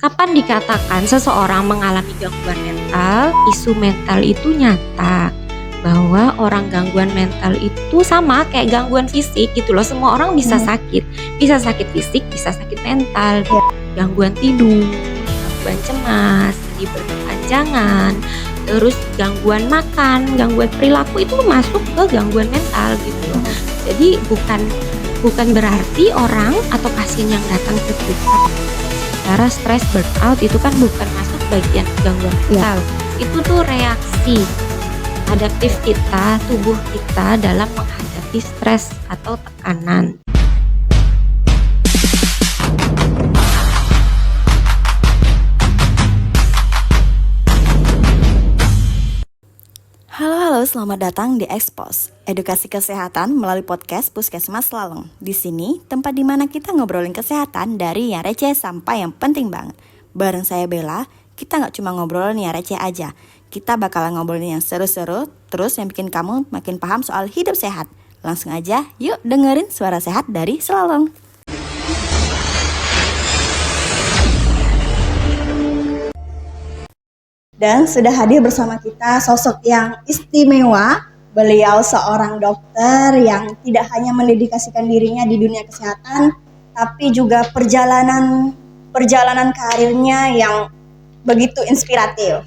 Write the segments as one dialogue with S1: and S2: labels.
S1: Kapan dikatakan seseorang mengalami gangguan mental? Isu mental itu nyata, bahwa orang gangguan mental itu sama kayak gangguan fisik gitu loh. Semua orang bisa sakit fisik, bisa sakit mental. Gangguan tidur, gangguan cemas, sedih berkepanjangan, terus gangguan makan, gangguan perilaku itu masuk ke gangguan mental gitu loh. Jadi bukan berarti orang atau pasien yang datang ke kita secara stres burnout itu kan bukan masuk bagian gangguan mental. Itu tuh reaksi adaptif kita, tubuh kita dalam menghadapi stres atau tekanan.
S2: Halo, selamat datang di Expose, edukasi kesehatan melalui podcast Puskesmas Lalong. Di sini, tempat di mana kita ngobrolin kesehatan dari yang receh sampai yang penting banget. Bareng saya Bella, kita nggak cuma ngobrolin yang receh aja. Kita bakalan ngobrolin yang seru-seru, terus yang bikin kamu makin paham soal hidup sehat. Langsung aja, yuk dengerin suara sehat dari Selalong.
S3: Dan sudah hadir bersama kita sosok yang istimewa. Beliau seorang dokter yang tidak hanya mendedikasikan dirinya di dunia kesehatan, tapi juga perjalanan karirnya yang begitu inspiratif.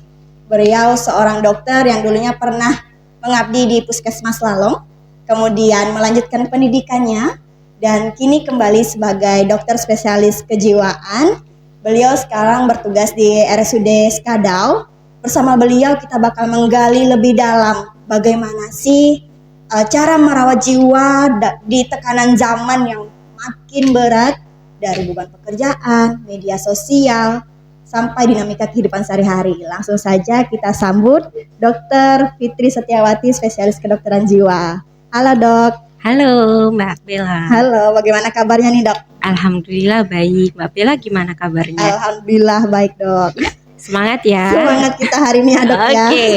S3: Beliau seorang dokter yang dulunya pernah mengabdi di Puskesmas Lalong, kemudian melanjutkan pendidikannya, dan kini kembali sebagai dokter spesialis kejiwaan. Beliau sekarang bertugas di RSUD Skadau. Bersama beliau kita bakal menggali lebih dalam bagaimana sih cara merawat jiwa di tekanan zaman yang makin berat, dari beban pekerjaan, media sosial, sampai dinamika kehidupan sehari-hari. Langsung saja kita sambut Dr. Fitri Setiawati, spesialis kedokteran jiwa. Halo dok.
S1: Halo Mbak Bella.
S3: Halo, bagaimana kabarnya nih dok?
S1: Alhamdulillah baik. Mbak Bella gimana kabarnya?
S3: Alhamdulillah baik dok.
S1: Semangat ya.
S3: Semangat kita hari ini ya dok ya.
S1: Oke.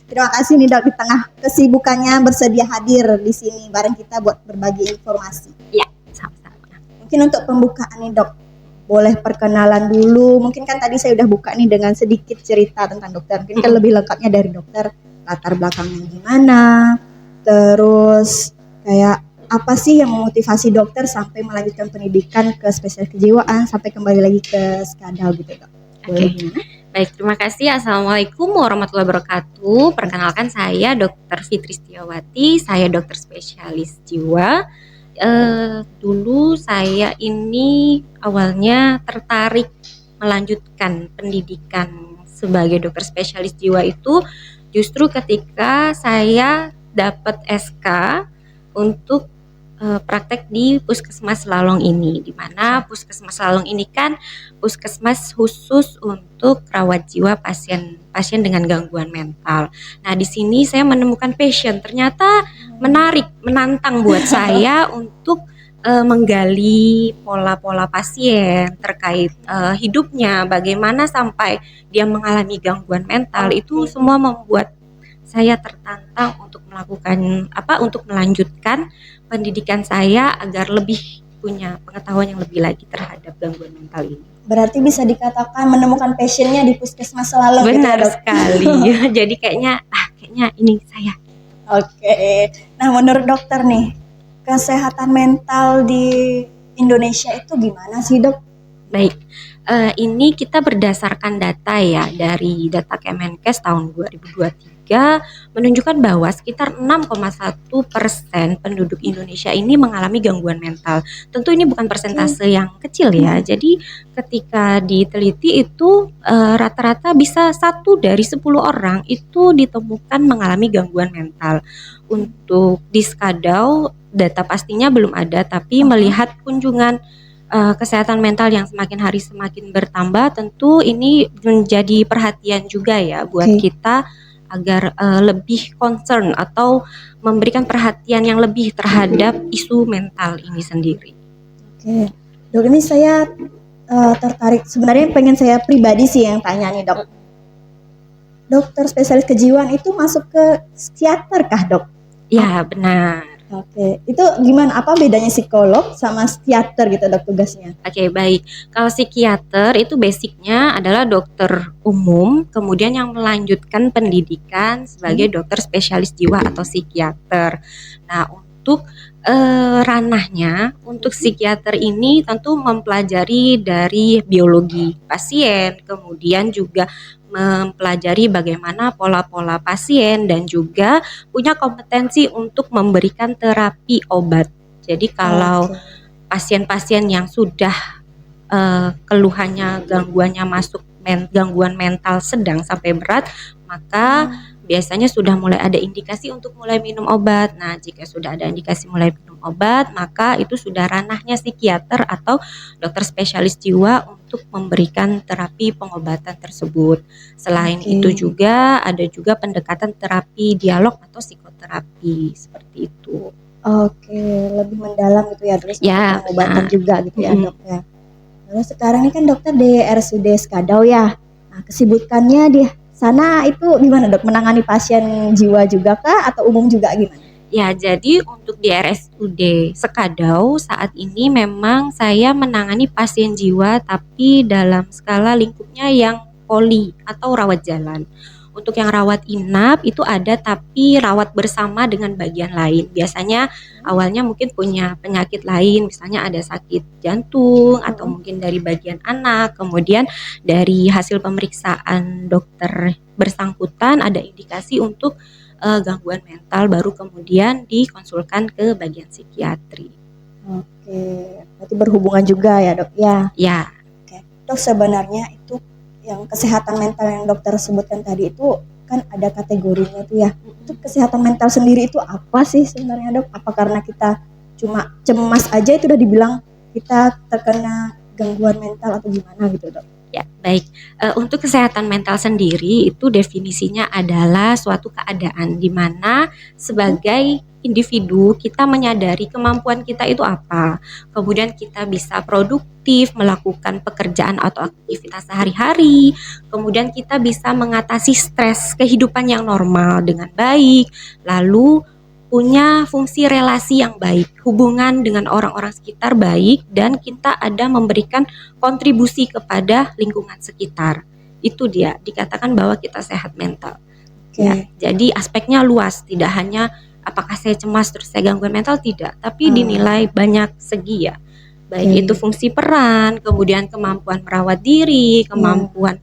S3: Terima kasih nih dok, di tengah kesibukannya bersedia hadir di sini bareng kita buat berbagi informasi.
S1: Ya, sama-sama.
S3: Mungkin untuk pembukaan nih dok, boleh perkenalan dulu. Mungkin kan tadi saya udah buka nih dengan sedikit cerita tentang dokter. Mungkin kan lebih lengkapnya dari dokter, latar belakangnya gimana, terus kayak apa sih yang memotivasi dokter sampai melanjutkan pendidikan ke spesialis kejiwaan sampai kembali lagi ke Skadau gitu dok.
S1: Oke. Baik, terima kasih. Assalamualaikum warahmatullahi wabarakatuh. Perkenalkan saya Dr. Fitri Setiawati, saya dokter spesialis jiwa. Dulu saya ini awalnya tertarik melanjutkan pendidikan sebagai dokter spesialis jiwa itu justru ketika saya dapat SK untuk praktek di Puskesmas Lalong ini, di mana Puskesmas Lalong ini kan puskesmas khusus untuk rawat jiwa pasien dengan gangguan mental. Nah, di sini saya menemukan passion, ternyata menarik, menantang buat saya untuk menggali pola-pola pasien terkait hidupnya, bagaimana sampai dia mengalami gangguan mental. Itu semua membuat saya tertantang untuk untuk melanjutkan pendidikan saya agar lebih punya pengetahuan yang lebih lagi terhadap gangguan mental ini.
S3: Berarti bisa dikatakan menemukan passionnya di Puskesmas Lalong.
S1: Benar
S3: gitu,
S1: sekali. Jadi kayaknya ini saya.
S3: Oke. Nah, menurut dokter nih, kesehatan mental di Indonesia itu gimana sih dok?
S1: Baik, ini kita berdasarkan data ya, dari data Kemenkes tahun 2023 menunjukkan bahwa sekitar 6,1% penduduk Indonesia ini mengalami gangguan mental. Tentu ini bukan persentase yang kecil ya. Jadi ketika diteliti itu rata-rata bisa 1 dari 10 orang itu ditemukan mengalami gangguan mental. Untuk di Skadau data pastinya belum ada, tapi melihat kunjungan kesehatan mental yang semakin hari semakin bertambah, tentu ini menjadi perhatian juga ya buat kita agar lebih concern atau memberikan perhatian yang lebih terhadap isu mental ini sendiri.
S3: Oke, dok, ini saya tertarik, sebenarnya pengen saya pribadi sih yang tanya nih dok. Dokter spesialis kejiwaan itu masuk ke psikiater kah dok?
S1: Ya benar.
S3: Oke, itu gimana? Apa bedanya psikolog sama psikiater gitu dok tugasnya?
S1: Oke, baik. Kalau psikiater itu basicnya adalah dokter umum, kemudian yang melanjutkan pendidikan sebagai dokter spesialis jiwa atau psikiater. Nah, untuk ranahnya, untuk psikiater ini tentu mempelajari dari biologi pasien, kemudian juga mempelajari bagaimana pola-pola pasien dan juga punya kompetensi untuk memberikan terapi obat. Jadi kalau
S3: Oke.
S1: pasien-pasien yang sudah keluhannya gangguannya masuk gangguan mental sedang sampai berat, maka biasanya sudah mulai ada indikasi untuk mulai minum obat. Nah, jika sudah ada indikasi mulai minum obat, maka itu sudah ranahnya psikiater atau dokter spesialis jiwa untuk memberikan terapi pengobatan tersebut. Selain
S3: Oke.
S1: itu juga ada juga pendekatan terapi dialog atau psikoterapi seperti itu.
S3: Oke, lebih mendalam gitu ya dok, sampai
S1: Ya,
S3: pengobatan
S1: benar.
S3: juga gitu ya
S1: Mm-mm.
S3: dok ya. Lalu sekarang ini kan dokter di RSUD Skadau ya. Nah, kesibukannya di sana itu gimana dok? Menangani pasien jiwa juga kah atau umum juga gimana?
S1: Ya, jadi untuk di RSUD Sekadau saat ini memang saya menangani pasien jiwa tapi dalam skala lingkupnya yang poli atau rawat jalan. Untuk yang rawat inap itu ada tapi rawat bersama dengan bagian lain. Biasanya awalnya mungkin punya penyakit lain, misalnya ada sakit jantung atau mungkin dari bagian anak. Kemudian dari hasil pemeriksaan dokter bersangkutan ada indikasi untuk gangguan mental, baru kemudian dikonsulkan ke bagian psikiatri.
S3: Oke, berarti berhubungan juga ya dok ya.
S1: Ya,
S3: Oke, dok sebenarnya itu yang kesehatan mental yang dokter sebutkan tadi itu kan ada kategorinya tuh ya. Itu kesehatan mental sendiri itu apa sih sebenarnya dok? Apa karena kita cuma cemas aja itu udah dibilang kita terkena gangguan mental atau gimana gitu dok?
S1: ya, baik. Untuk kesehatan mental sendiri itu definisinya adalah suatu keadaan di mana sebagai individu kita menyadari kemampuan kita itu apa. Kemudian kita bisa produktif melakukan pekerjaan atau aktivitas sehari-hari. Kemudian kita bisa mengatasi stres kehidupan yang normal dengan baik. Lalu punya fungsi relasi yang baik, hubungan dengan orang-orang sekitar baik, dan kita ada memberikan kontribusi kepada lingkungan sekitar. Itu dia, dikatakan bahwa kita sehat mental.
S3: Oke.
S1: Ya, jadi aspeknya luas, tidak hanya apakah saya cemas terus saya gangguan mental, tidak, tapi dinilai banyak segi ya. Baik
S3: Oke.
S1: itu fungsi peran, kemudian kemampuan merawat diri, kemampuan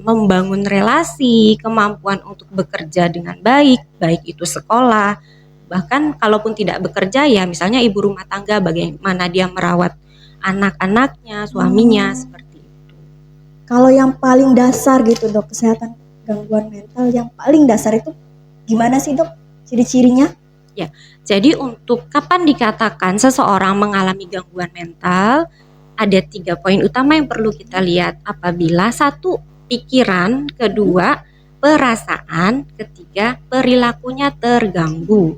S1: membangun relasi, kemampuan untuk bekerja dengan baik, baik itu sekolah, bahkan kalaupun tidak bekerja ya misalnya ibu rumah tangga bagaimana dia merawat anak-anaknya, suaminya, seperti itu.
S3: Kalau yang paling dasar gitu dok, kesehatan gangguan mental yang paling dasar itu gimana sih dok ciri-cirinya?
S1: Jadi untuk kapan dikatakan seseorang mengalami gangguan mental, ada 3 poin utama yang perlu kita lihat. Apabila 1, pikiran, kedua, perasaan, ketiga, perilakunya terganggu.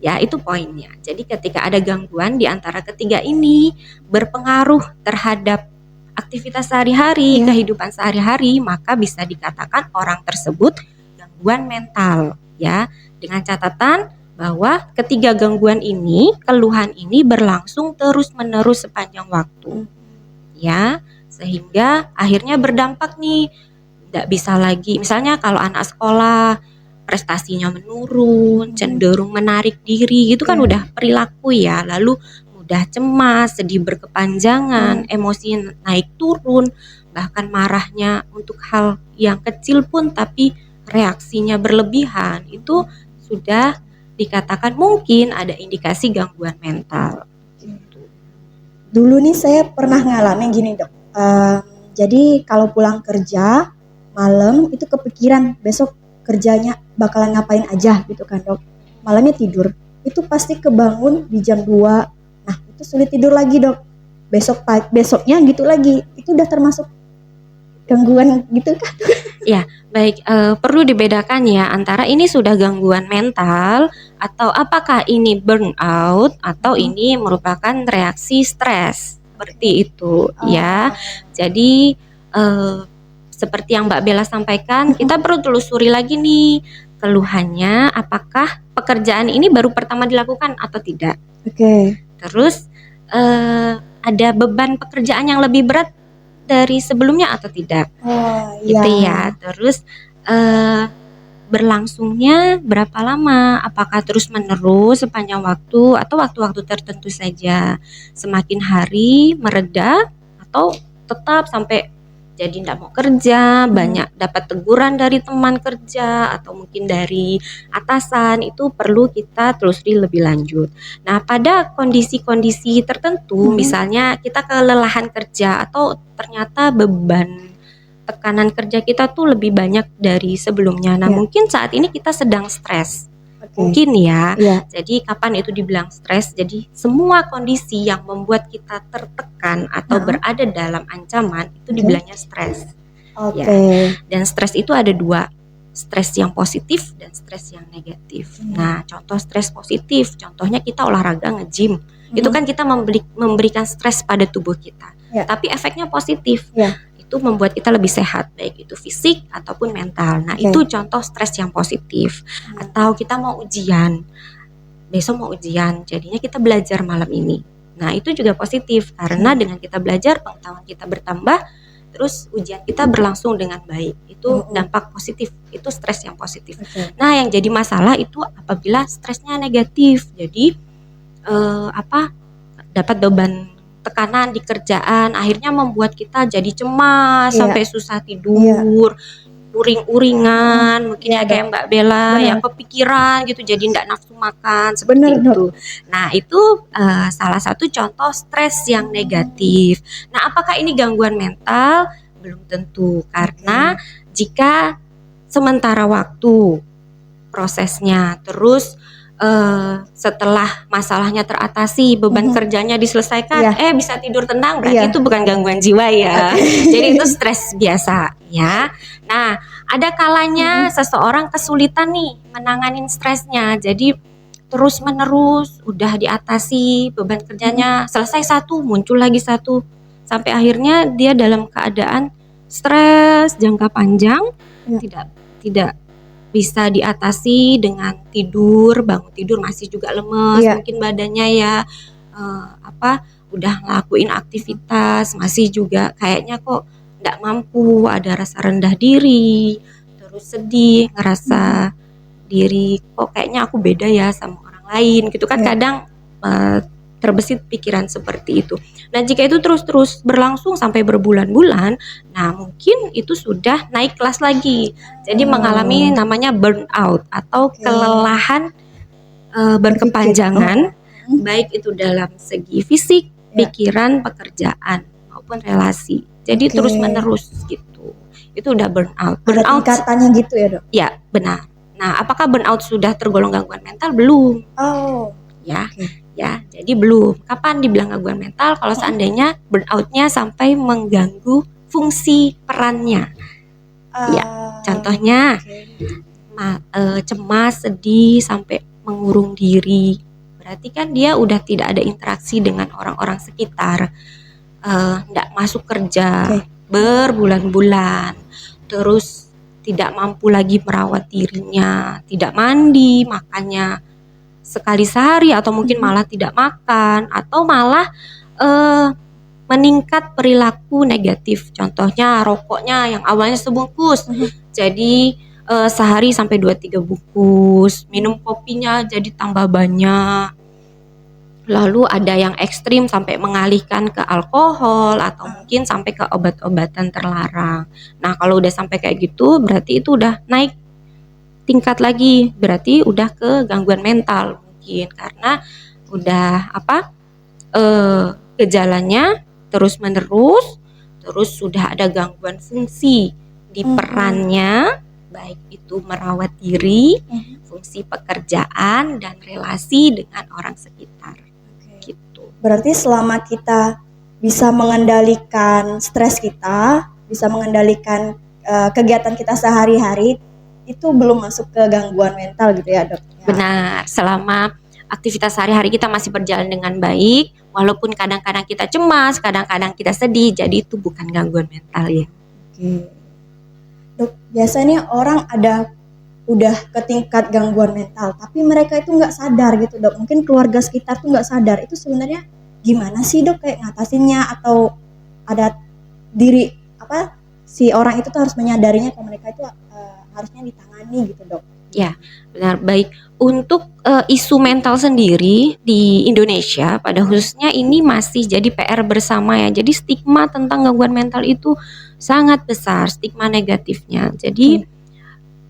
S1: Ya, itu poinnya. Jadi ketika ada gangguan di antara ketiga ini berpengaruh terhadap aktivitas sehari-hari, kehidupan sehari-hari, maka bisa dikatakan orang tersebut gangguan mental, ya. Dengan catatan bahwa ketiga gangguan ini, keluhan ini berlangsung terus-menerus sepanjang waktu. Ya, sehingga akhirnya berdampak nih, nggak bisa lagi. Misalnya kalau anak sekolah prestasinya menurun, cenderung menarik diri, itu kan udah perilaku ya. Lalu mudah cemas, sedih berkepanjangan, emosi naik turun, bahkan marahnya untuk hal yang kecil pun tapi reaksinya berlebihan. Itu sudah dikatakan mungkin ada indikasi gangguan mental.
S3: Dulu nih saya pernah ngalamin gini dok. Jadi kalau pulang kerja malam itu kepikiran besok kerjanya bakalan ngapain aja gitu kan dok. Malamnya tidur. Itu pasti kebangun di jam 2. Nah itu sulit tidur lagi dok. Besoknya gitu lagi. Itu udah termasuk gangguan gitu kan?
S1: Ya, baik, perlu dibedakan ya antara ini sudah gangguan mental atau apakah ini burnout atau ini merupakan reaksi stres, seperti itu ya. Jadi seperti yang Mbak Bella sampaikan, kita perlu telusuri lagi nih keluhannya apakah pekerjaan ini baru pertama dilakukan atau tidak.
S3: Oke.
S1: Terus ada beban pekerjaan yang lebih berat dari sebelumnya atau tidak.
S3: Oh
S1: Gitu
S3: iya.
S1: ya. Terus berlangsungnya berapa lama? Apakah terus-menerus sepanjang waktu atau waktu-waktu tertentu saja? Semakin hari mereda atau tetap sampai jadi tidak mau kerja, banyak dapat teguran dari teman kerja atau mungkin dari atasan, itu perlu kita telusuri lebih lanjut. Nah, pada kondisi-kondisi tertentu, misalnya kita kelelahan kerja atau ternyata beban tekanan kerja kita tuh lebih banyak dari sebelumnya. Nah,
S3: Ya.
S1: mungkin saat ini kita sedang stres.
S3: Oke.
S1: Mungkin ya.
S3: Iya.
S1: Jadi kapan itu dibilang stres? Jadi semua kondisi yang membuat kita tertekan atau berada dalam ancaman itu dibilangnya stres.
S3: Oke.
S1: Dan stres itu ada dua, stres yang positif dan stres yang negatif. Nah, contoh stres positif, contohnya kita olahraga nge-gym. Itu kan kita memberikan stres pada tubuh kita.
S3: Ya.
S1: Tapi efeknya positif.
S3: Ya.
S1: Itu membuat kita lebih sehat, baik itu fisik ataupun mental. Nah, itu contoh stres yang positif. Atau kita mau ujian, besok mau ujian, jadinya kita belajar malam ini. Nah, itu juga positif karena dengan kita belajar pengetahuan kita bertambah, terus ujian kita berlangsung dengan baik. Itu dampak positif, itu stres yang positif. Nah, yang jadi masalah itu apabila stresnya negatif. Jadi dapat beban tekanan di kerjaan, akhirnya membuat kita jadi cemas, sampai susah tidur, uring-uringan, mungkin ya kayak Mbak Bella, yang kepikiran gitu, jadi nggak nafsu makan, seperti itu. Nah, itu salah satu contoh stres yang negatif. Nah, apakah ini gangguan mental? Belum tentu, karena jika sementara waktu prosesnya, terus setelah masalahnya teratasi, beban kerjanya diselesaikan, bisa tidur tenang, berarti itu bukan gangguan jiwa ya. Jadi itu stres biasa ya. Nah, ada kalanya seseorang kesulitan nih menanganin stresnya. Jadi terus menerus udah diatasi beban kerjanya, selesai satu, muncul lagi satu, sampai akhirnya dia dalam keadaan stres jangka panjang, tidak bisa diatasi dengan tidur, bangun tidur masih juga lemes, mungkin badannya ya udah ngelakuin aktivitas masih juga kayaknya kok nggak mampu, ada rasa rendah diri, terus sedih, ngerasa diri kok kayaknya aku beda ya sama orang lain gitu kan. Kadang terbesit pikiran seperti itu. Nah, jika itu terus-terus berlangsung sampai berbulan-bulan, nah mungkin itu sudah naik kelas lagi. Jadi mengalami namanya burnout atau kelelahan berkepanjangan, baik itu dalam segi fisik, pikiran, pekerjaan maupun relasi. Jadi terus-menerus gitu. Itu udah burnout.
S3: Ada tingkatannya gitu ya, Dok?
S1: Ya, benar. Nah, apakah burnout sudah tergolong gangguan mental? Belum. Ya, jadi belum. Kapan dibilang gangguan mental? Kalau seandainya burnout-nya sampai mengganggu fungsi perannya. Contohnya cemas, sedih, sampai mengurung diri. Berarti kan dia udah tidak ada interaksi dengan orang-orang sekitar. Nggak masuk kerja berbulan-bulan. Terus tidak mampu lagi merawat dirinya, tidak mandi, makannya sekali sehari atau mungkin malah tidak makan, atau malah meningkat perilaku negatif. Contohnya rokoknya yang awalnya sebungkus jadi sehari sampai 2-3 bungkus, minum kopinya jadi tambah banyak. Lalu ada yang ekstrim sampai mengalihkan ke alkohol atau mungkin sampai ke obat-obatan terlarang. Nah, kalau udah sampai kayak gitu berarti itu udah naik tingkat lagi, berarti udah ke gangguan mental mungkin, karena udah gejalanya terus menerus, terus sudah ada gangguan fungsi di perannya, baik itu merawat diri, fungsi pekerjaan dan relasi dengan orang sekitar. Gitu.
S3: Berarti selama kita bisa mengendalikan stres kita, bisa mengendalikan kegiatan kita sehari-hari, itu belum masuk ke gangguan mental gitu ya, Dok?
S1: Benar, selama aktivitas sehari-hari kita masih berjalan dengan baik, walaupun kadang-kadang kita cemas, kadang-kadang kita sedih, jadi itu bukan gangguan mental ya.
S3: Dok, biasanya orang ada udah ke tingkat gangguan mental, tapi mereka itu nggak sadar gitu dok. Mungkin keluarga sekitar tuh nggak sadar. Itu sebenarnya gimana sih dok kayak ngatasinnya, atau ada diri apa si orang itu tuh harus menyadarinya kalau mereka itu harusnya ditangani gitu dok.
S1: Ya, benar. Baik, untuk isu mental sendiri di Indonesia pada khususnya ini masih jadi PR bersama ya. Jadi stigma tentang gangguan mental itu sangat besar, stigma negatifnya. Jadi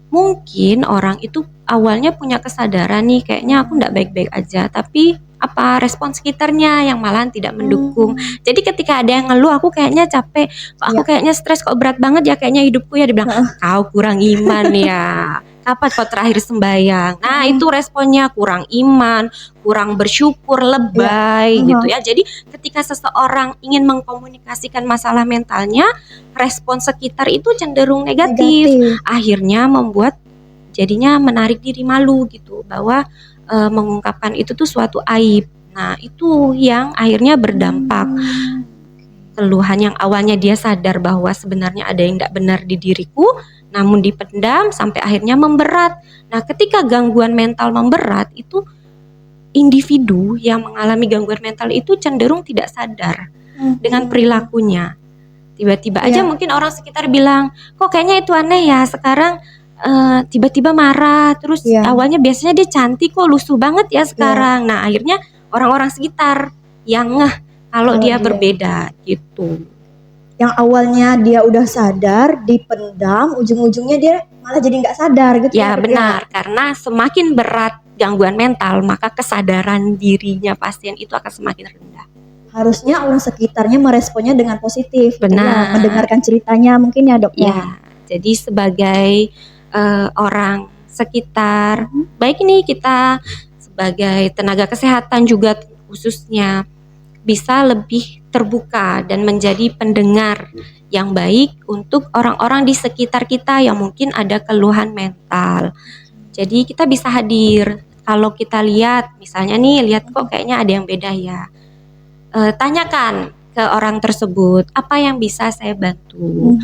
S1: mungkin orang itu awalnya punya kesadaran nih, kayaknya aku nggak baik-baik aja, tapi apa respon sekitarnya yang malahan tidak mendukung. Jadi ketika ada yang ngeluh, aku kayaknya capek, kok aku kayaknya stres, kok berat banget ya kayaknya hidupku ya, dibilang kau kurang iman ya, kapan kau terakhir sembahyang. Nah itu responnya kurang iman, kurang bersyukur, lebay gitu ya. Jadi ketika seseorang ingin mengkomunikasikan masalah mentalnya, respon sekitar itu cenderung negatif. Akhirnya membuat jadinya menarik diri malu gitu, bahwa mengungkapkan itu tuh suatu aib. Nah itu yang akhirnya berdampak keluhan yang awalnya dia sadar bahwa sebenarnya ada yang tidak benar di diriku, namun dipendam sampai akhirnya memberat. Nah ketika gangguan mental memberat itu, individu yang mengalami gangguan mental itu cenderung tidak sadar dengan perilakunya. Tiba-tiba aja mungkin orang sekitar bilang, kok kayaknya itu aneh ya sekarang, tiba-tiba marah, terus awalnya biasanya dia cantik kok lusuh banget ya sekarang. Nah akhirnya orang-orang sekitar yang ngeh kalau dia berbeda gitu.
S3: Yang awalnya dia udah sadar, dipendam, ujung-ujungnya dia malah jadi nggak sadar gitu.
S1: Ya benar, karena semakin berat gangguan mental, maka kesadaran dirinya pasien itu akan semakin rendah.
S3: Harusnya orang sekitarnya meresponnya dengan positif.
S1: Benar.
S3: Mendengarkan ceritanya mungkin ya dok.
S1: Ya, jadi sebagai orang sekitar, baik ini kita sebagai tenaga kesehatan juga khususnya bisa lebih terbuka dan menjadi pendengar yang baik untuk orang-orang di sekitar kita yang mungkin ada keluhan mental. Jadi kita bisa hadir. Kalau kita lihat, misalnya nih, lihat kok kayaknya ada yang beda ya. Tanyakan ke orang tersebut, apa yang bisa saya bantu?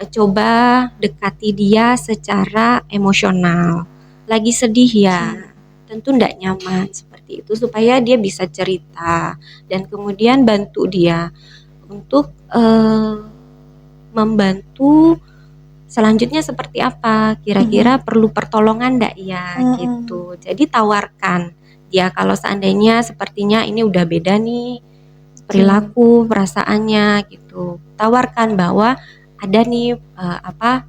S1: Coba dekati dia secara emosional. Lagi sedih ya, tentu tidak nyaman seperti itu, supaya dia bisa cerita dan kemudian bantu dia untuk membantu selanjutnya seperti apa, kira-kira perlu pertolongan enggak ya gitu. Jadi tawarkan dia, kalau seandainya sepertinya ini udah beda nih perilaku, perasaannya gitu. Tawarkan bahwa ada nih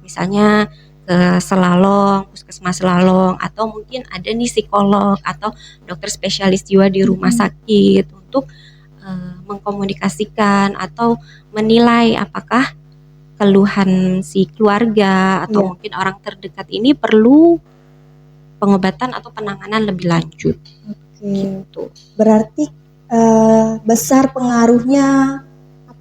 S1: misalnya ke Selalong, puskesmas Selalong, atau mungkin ada nih psikolog atau dokter spesialis jiwa di rumah sakit untuk mengkomunikasikan atau menilai apakah keluhan si keluarga atau mungkin orang terdekat ini perlu pengobatan atau penanganan lebih lanjut. Gitu.
S3: Berarti besar pengaruhnya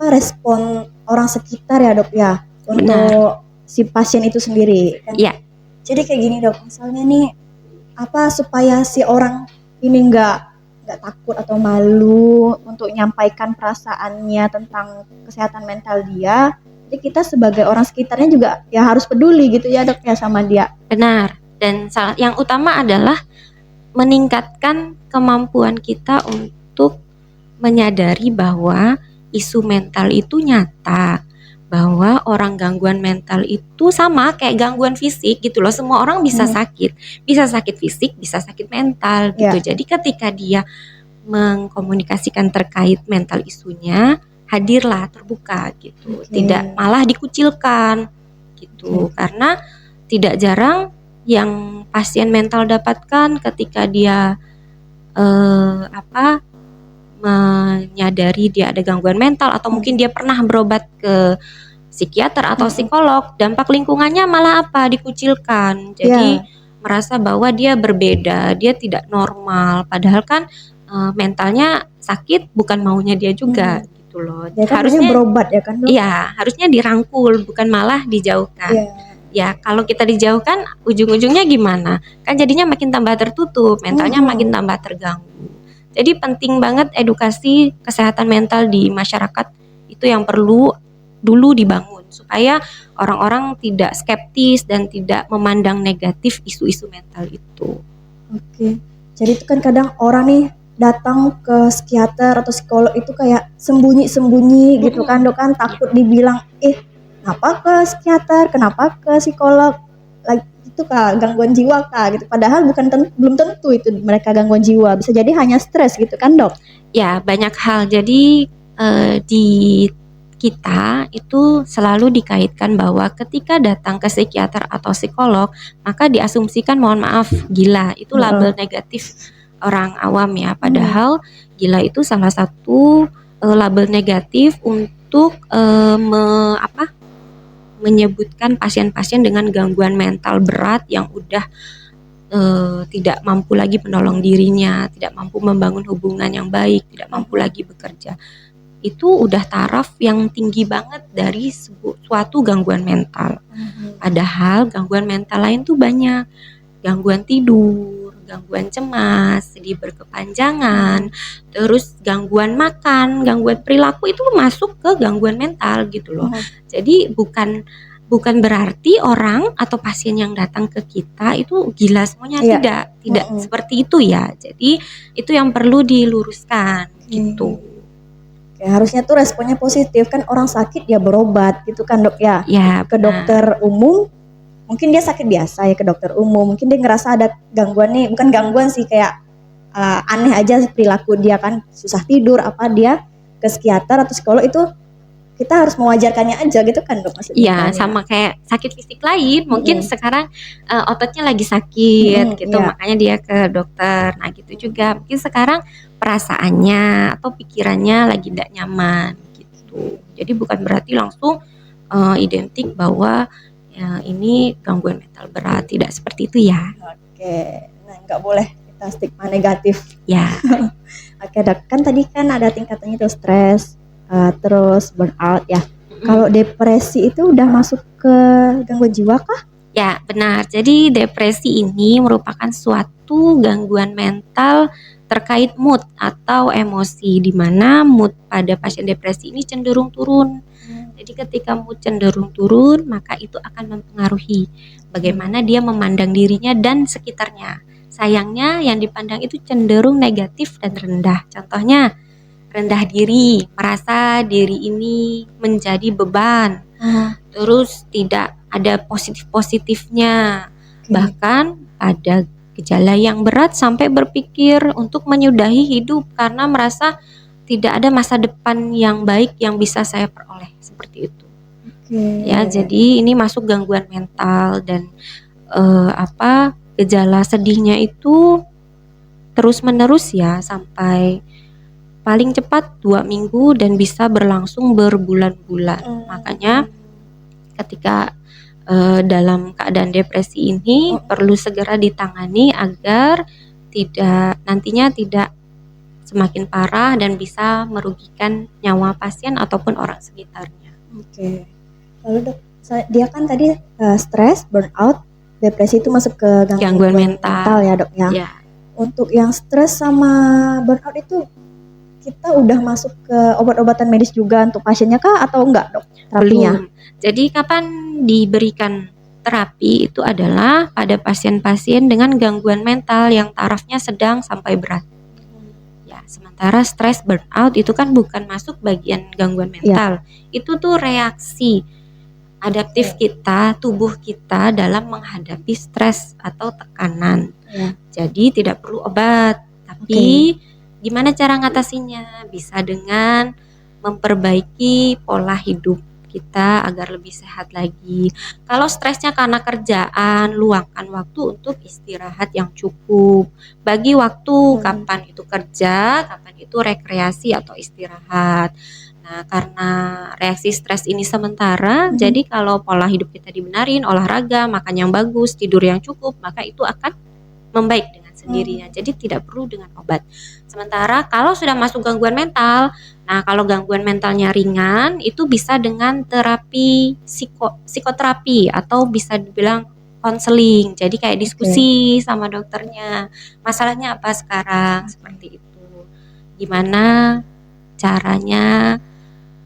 S3: respon orang sekitar ya dok ya untuk si pasien itu sendiri kan?
S1: Iya.
S3: Jadi kayak gini dok, misalnya nih supaya si orang ini nggak takut atau malu untuk menyampaikan perasaannya tentang kesehatan mental dia, jadi kita sebagai orang sekitarnya juga ya harus peduli gitu ya dok ya sama dia.
S1: Benar. Dan yang utama adalah meningkatkan kemampuan kita untuk menyadari bahwa isu mental itu nyata, bahwa orang gangguan mental itu sama kayak gangguan fisik gitu loh. Semua orang bisa sakit fisik, bisa sakit mental gitu. Jadi ketika dia mengkomunikasikan terkait mental isunya, hadirlah, terbuka gitu. Tidak malah dikucilkan gitu. Karena tidak jarang yang pasien mental dapatkan ketika dia menyadari dia ada gangguan mental atau mungkin dia pernah berobat ke psikiater atau psikolog, dampak lingkungannya malah dikucilkan. Jadi merasa bahwa dia berbeda, dia tidak normal, padahal kan mentalnya sakit bukan maunya dia juga gitu loh.
S3: Ya kan harusnya berobat ya kan?
S1: Iya, harusnya dirangkul bukan malah dijauhkan. Ya kalau kita dijauhkan ujung-ujungnya gimana? Kan jadinya makin tambah tertutup, mentalnya makin tambah terganggu. Jadi penting banget edukasi kesehatan mental di masyarakat itu yang perlu dulu dibangun supaya orang-orang tidak skeptis dan tidak memandang negatif isu-isu mental itu.
S3: Oke. Jadi itu kan kadang orang nih datang ke psikiater atau psikolog itu kayak sembunyi-sembunyi gitu kan dok, kan takut dibilang kenapa ke psikiater, kenapa ke psikolog, lagi itu kak gangguan jiwa kak gitu. Padahal belum tentu itu mereka gangguan jiwa, bisa jadi hanya stres gitu kan dok.
S1: Ya, banyak hal. Jadi di kita itu selalu dikaitkan bahwa ketika datang ke psikiater atau psikolog, maka diasumsikan mohon maaf gila. Itu label negatif orang awam ya. Padahal gila itu salah satu label negatif untuk menyebutkan pasien-pasien dengan gangguan mental berat yang udah tidak mampu lagi menolong dirinya, tidak mampu membangun hubungan yang baik, tidak mampu lagi bekerja. Itu udah taraf yang tinggi banget dari suatu gangguan mental. Padahal gangguan mental lain tuh banyak. Gangguan tidur, gangguan cemas, sedih berkepanjangan, terus gangguan makan, gangguan perilaku itu masuk ke gangguan mental gitu loh. Jadi bukan berarti orang atau pasien yang datang ke kita itu gila semuanya, tidak seperti itu ya. Jadi itu yang perlu diluruskan gitu.
S3: Harusnya tuh responnya positif, kan orang sakit ya berobat gitu kan dok ya. Ke dokter umum mungkin dia sakit biasa ya, ke dokter umum mungkin dia ngerasa ada gangguan nih, bukan gangguan sih, kayak aneh aja perilaku dia kan, susah tidur apa, dia ke psikiater atau psikolog itu kita harus mewajarkannya aja gitu kan dok maksudnya.
S1: Iya, sama kayak sakit fisik lain, mungkin sekarang ototnya lagi sakit gitu, makanya dia ke dokter. Nah gitu juga mungkin sekarang perasaannya atau pikirannya lagi tidak nyaman gitu. Jadi bukan berarti langsung identik bahwa ini gangguan mental berat, tidak seperti itu ya.
S3: Oke, nah nggak boleh kita stigma negatif.
S1: Ya.
S3: Oke dok, kan tadi kan ada tingkatannya tuh stres, terus burnout ya. Kalau depresi itu udah masuk ke gangguan jiwa kah?
S1: Ya benar, jadi depresi ini merupakan suatu gangguan mental terkait mood atau emosi, di mana mood pada pasien depresi ini cenderung turun. Jadi ketika mood cenderung turun, maka itu akan mempengaruhi bagaimana dia memandang dirinya dan sekitarnya. Sayangnya yang dipandang itu cenderung negatif dan rendah. Contohnya rendah diri, merasa diri ini menjadi beban, terus tidak ada positif-positifnya. Bahkan ada gejala yang berat sampai berpikir untuk menyudahi hidup karena merasa tidak ada masa depan yang baik yang bisa saya peroleh, seperti itu. Ya, jadi ini masuk gangguan mental dan gejala sedihnya itu terus-menerus ya, sampai paling cepat 2 minggu dan bisa berlangsung berbulan-bulan. Makanya ketika dalam keadaan depresi ini perlu segera ditangani agar nantinya tidak semakin parah dan bisa merugikan nyawa pasien ataupun orang sekitarnya.
S3: Oke. Lalu dok, dia kan tadi stres, burnout, depresi itu masuk ke gangguan mental ya dok ya. Ya. Untuk yang stres sama burnout itu kita udah masuk ke obat-obatan medis juga untuk pasiennya kah atau enggak dok terapinya?
S1: Belum. Jadi kapan diberikan terapi itu adalah pada pasien-pasien dengan gangguan mental yang tarafnya sedang sampai berat. Ya, sementara stres burnout itu kan bukan masuk bagian gangguan mental. Itu tuh reaksi adaptif kita, tubuh kita dalam menghadapi stres atau tekanan. Jadi tidak perlu obat, tapi gimana cara ngatasinya? Bisa dengan memperbaiki pola hidup kita agar lebih sehat lagi. Kalau stresnya karena kerjaan, luangkan waktu untuk istirahat yang cukup. Bagi waktu kapan itu kerja, kapan itu rekreasi atau istirahat. Nah, karena reaksi stres ini sementara, jadi kalau pola hidup kita dibenarin, olahraga, makan yang bagus, tidur yang cukup, maka itu akan membaik dengan sendirinya. Jadi tidak perlu dengan obat. Sementara kalau sudah masuk gangguan mental, nah kalau gangguan mentalnya ringan, itu bisa dengan terapi psikoterapi atau bisa dibilang konseling. Jadi kayak diskusi sama dokternya. Masalahnya apa sekarang? Seperti itu. Gimana caranya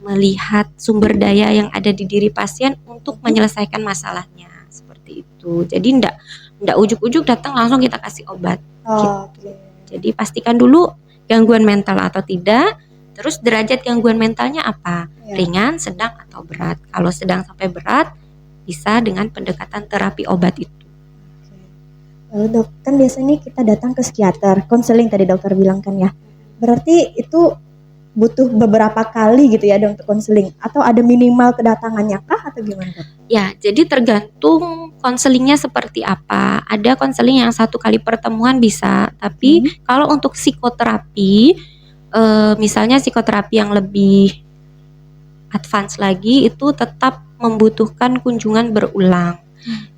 S1: melihat sumber daya yang ada di diri pasien untuk menyelesaikan masalahnya seperti itu. Jadi ndak ujuk-ujuk datang langsung kita kasih obat.
S3: Oh,
S1: Gitu. Jadi pastikan dulu gangguan mental atau tidak, terus derajat gangguan mentalnya apa,
S3: Ya.
S1: ringan, sedang atau berat. Kalau sedang sampai berat bisa dengan pendekatan terapi obat itu.
S3: Lalu dok, kan biasanya kita datang ke psikiater, konseling tadi dokter bilang kan ya. Berarti itu butuh beberapa kali gitu ya dok untuk konseling, atau ada minimal kedatangannya kah atau gimana dok?
S1: Ya, jadi tergantung konselingnya seperti apa. Ada konseling yang 1 kali pertemuan bisa, tapi kalau untuk psikoterapi, misalnya psikoterapi yang lebih advance lagi itu tetap membutuhkan kunjungan berulang.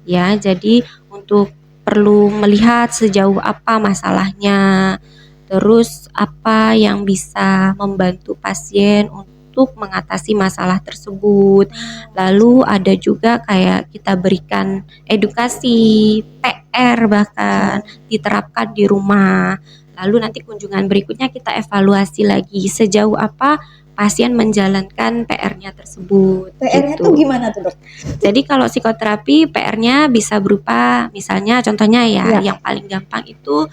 S1: Ya, jadi untuk perlu melihat sejauh apa masalahnya, terus apa yang bisa membantu pasien untuk mengatasi masalah tersebut. Lalu ada juga kayak kita berikan edukasi, PR bahkan diterapkan di rumah. Lalu nanti kunjungan berikutnya kita evaluasi lagi sejauh apa pasien menjalankan PR-nya tersebut.
S3: PR-nya
S1: gitu.
S3: tuh gimana tuh dok?
S1: Jadi kalau psikoterapi PR-nya bisa berupa misalnya contohnya ya yang paling gampang itu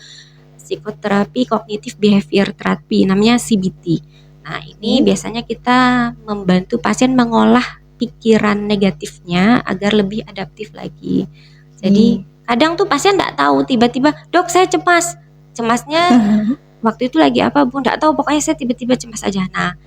S1: psikoterapi kognitif behavior therapy namanya CBT. Nah, ini biasanya kita membantu pasien mengolah pikiran negatifnya agar lebih adaptif lagi. Jadi kadang tuh pasien enggak tahu tiba-tiba, "Dok, saya cemas." Cemasnya waktu itu lagi apa, Bu? Enggak tahu, pokoknya saya tiba-tiba cemas aja. Nah,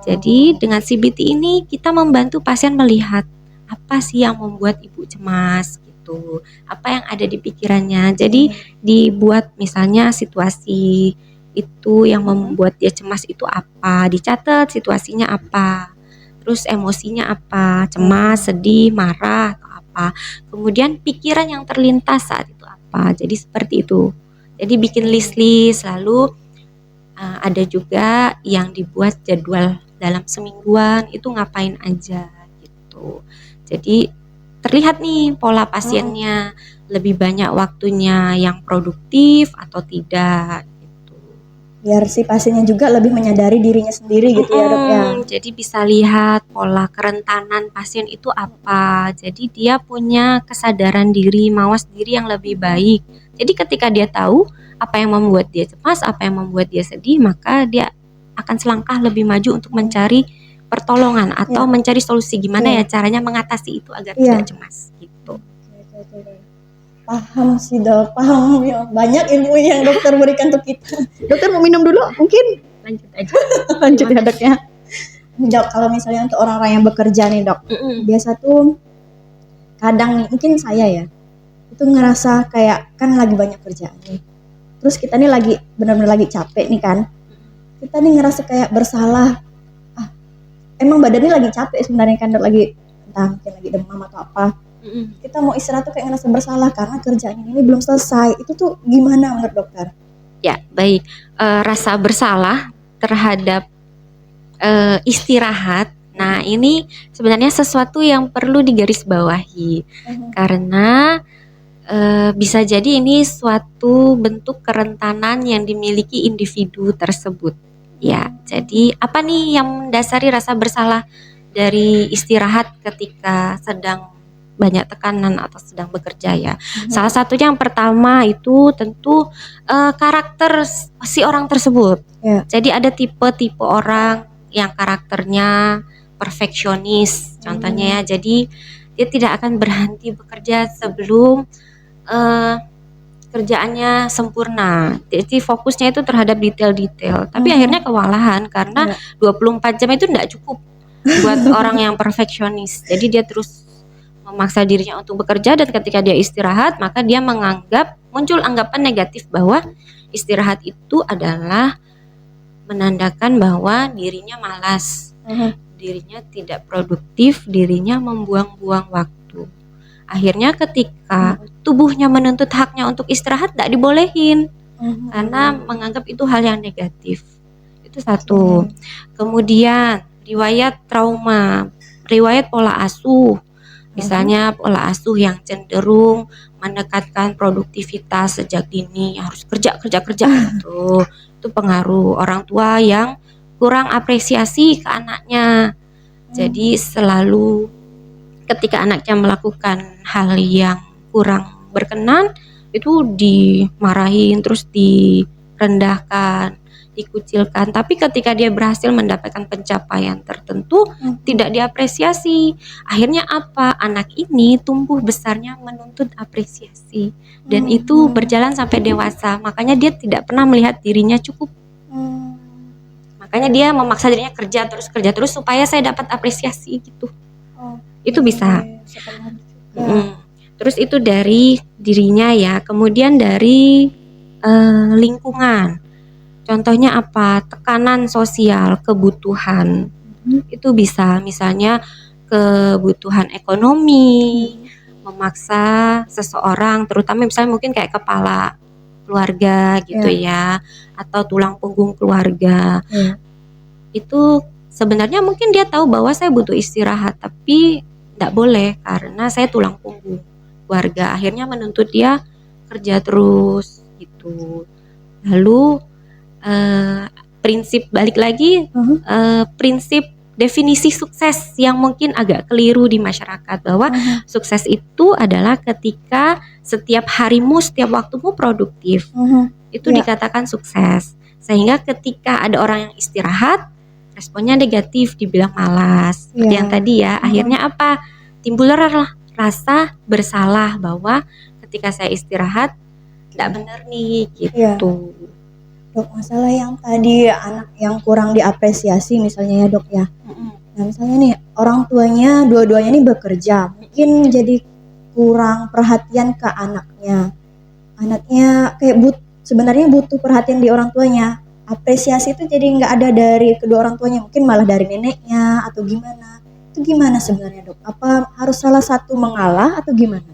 S1: jadi dengan CBT ini kita membantu pasien melihat apa sih yang membuat ibu cemas gitu, apa yang ada di pikirannya. Jadi dibuat misalnya situasi itu yang membuat dia cemas itu apa, dicatat situasinya apa, terus emosinya apa, cemas, sedih, marah atau apa. Kemudian pikiran yang terlintas saat itu apa. Jadi seperti itu. Jadi bikin list-list, lalu ada juga yang dibuat jadwal dalam semingguan itu ngapain aja gitu. Jadi terlihat nih pola pasiennya, lebih banyak waktunya yang produktif atau tidak gitu.
S3: Biar si pasiennya juga lebih menyadari dirinya sendiri gitu ya dok ya.
S1: Jadi bisa lihat pola kerentanan pasien itu apa. Jadi dia punya kesadaran diri, mawas diri yang lebih baik. Jadi ketika dia tahu apa yang membuat dia cemas, apa yang membuat dia sedih, maka dia akan selangkah lebih maju untuk mencari pertolongan atau mencari solusi gimana ya caranya mengatasi itu agar tidak cemas gitu.
S3: Paham sih dok, paham ya. Banyak ilmu yang dokter berikan untuk kita. Dokter mau minum dulu mungkin?
S1: Lanjut aja.
S3: Lanjut ya dok ya. Dok, kalau misalnya untuk orang-orang yang bekerja nih dok, biasa tuh kadang nih, mungkin saya ya, itu ngerasa kayak kan lagi banyak kerjaan nih. Terus kita nih lagi benar-benar lagi capek nih kan. Kita nih ngerasa kayak bersalah. Emang badannya lagi capek sebenarnya kan dok, lagi entah mungkin lagi demam atau apa. Kita mau istirahat tuh kayak ngerasa bersalah karena kerjaan ini belum selesai. Itu tuh gimana menurut dokter?
S1: Ya, baik. Rasa bersalah terhadap istirahat. Nah, ini sebenarnya sesuatu yang perlu digarisbawahi karena bisa jadi ini suatu bentuk kerentanan yang dimiliki individu tersebut. Ya, jadi apa nih yang mendasari rasa bersalah dari istirahat ketika sedang banyak tekanan atau sedang bekerja ya. Salah satunya yang pertama itu tentu karakter si orang tersebut. Jadi ada tipe-tipe orang yang karakternya perfeksionis contohnya ya. Jadi dia tidak akan berhenti bekerja sebelum kerjaannya sempurna. Jadi fokusnya itu terhadap detail-detail. Tapi akhirnya kewalahan karena 24 jam itu tidak cukup buat orang yang perfeksionis. Jadi dia terus memaksa dirinya untuk bekerja dan ketika dia istirahat maka dia muncul anggapan negatif bahwa istirahat itu adalah menandakan bahwa dirinya malas, dirinya tidak produktif, dirinya membuang-buang waktu. Akhirnya ketika tubuhnya menuntut haknya untuk istirahat tidak dibolehin karena menganggap itu hal yang negatif. Itu satu. Kemudian riwayat trauma, riwayat pola asuh. Misalnya pola asuh yang cenderung mendekatkan produktivitas sejak dini, harus kerja itu pengaruh orang tua yang kurang apresiasi ke anaknya. Jadi selalu ketika anaknya melakukan hal yang kurang berkenan itu dimarahin, terus direndahkan, dikucilkan. Tapi ketika dia berhasil mendapatkan pencapaian tertentu tidak diapresiasi. Akhirnya apa? Anak ini tumbuh besarnya menuntut apresiasi dan itu berjalan sampai dewasa. Makanya dia tidak pernah melihat dirinya cukup. Makanya dia memaksa dirinya kerja terus supaya saya dapat apresiasi gitu. Itu bisa. Terus itu dari dirinya ya. Kemudian dari lingkungan. Contohnya apa? Tekanan sosial, kebutuhan. Itu bisa misalnya kebutuhan ekonomi, memaksa seseorang, terutama misalnya mungkin kayak kepala keluarga gitu ya, atau tulang punggung keluarga. Itu sebenarnya mungkin dia tahu bahwa saya butuh istirahat, tapi tidak boleh karena saya tulang punggung keluarga. Akhirnya menuntut dia kerja terus gitu. Lalu prinsip balik lagi, prinsip definisi sukses yang mungkin agak keliru di masyarakat, bahwa sukses itu adalah ketika setiap harimu, setiap waktumu produktif. Itu dikatakan sukses. Sehingga ketika ada orang yang istirahat, responnya negatif, dibilang malas. Seperti yang tadi ya, akhirnya apa? Timbullah rasa bersalah bahwa ketika saya istirahat tidak benar nih gitu.
S3: Dok, masalah yang tadi anak yang kurang diapresiasi misalnya ya dok ya. Nah misalnya nih orang tuanya dua-duanya nih bekerja, mungkin jadi kurang perhatian ke anaknya. Anaknya kayak sebenarnya butuh perhatian di orang tuanya. Apresiasi itu jadi nggak ada dari kedua orang tuanya, mungkin malah dari neneknya atau gimana. Itu gimana sebenarnya dok? Apa harus salah satu mengalah atau gimana?